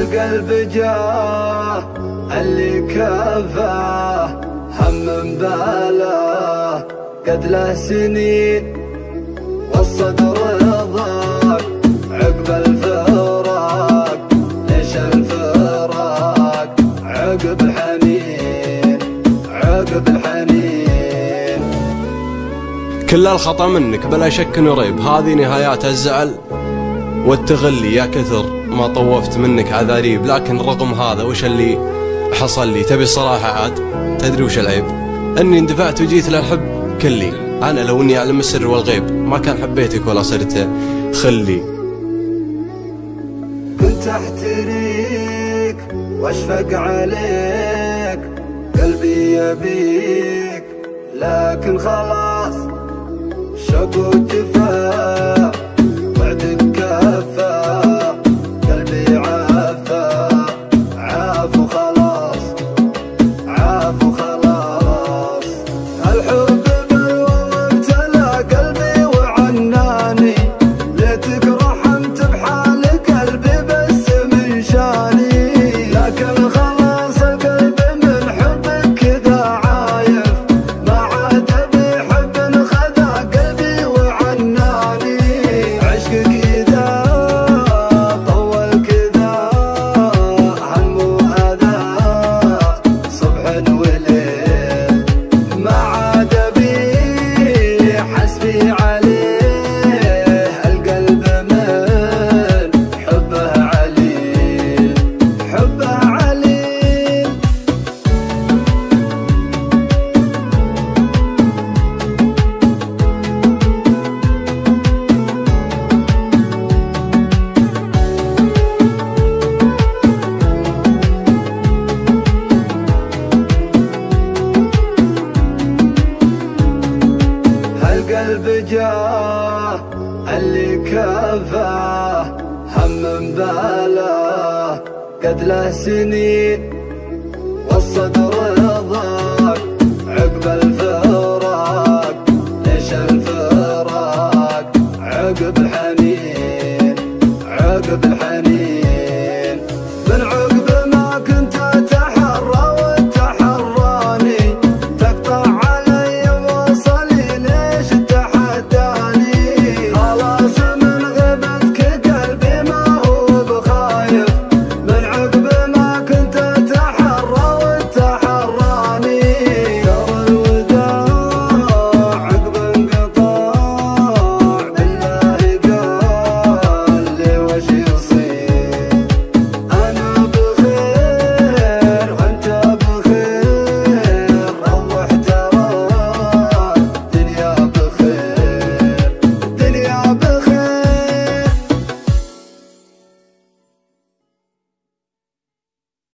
هالقلب جاه اللي كفاه هم باله قد له سنين، والصدر ضاق عقب الفراق. ليش الفراق عقب حنين، عقب الحنين. كل الخطأ منك بلا شك وريب، هذه نهايات الزعل والتغلي. يا كثر ما طوفت منك عذاريب، لكن رغم هذا وش اللي حصل لي؟ تبي الصراحة عاد؟ تدري وش العيب؟ اني اندفعت وجيت للحب كلي. انا لو اني اعلم السر والغيب ما كان حبيتك ولا صرت خلي. كنت احتريك واشفق عليك، قلبي يبيك لكن خلاص شوق وجفا وعدك كفى. قلبي عافى عاف وخلاص، عاف وخلاص. الحب بلوى وابتلى قلبي وعناني، ليتك رحمت بحال قلبي بس من شاني. لكن خلاص القلب من حبك كذا عايف، ما عاد بحب خذا قلبي وعناني. عشقك إذا طول كذا هم وأذى صبح وليل، ما عاد بي حسبي عليه. القلب من حبه عليل، حبه عليل. هالقلب جاه اللي كفاه هم باله قد له سنين، والصدر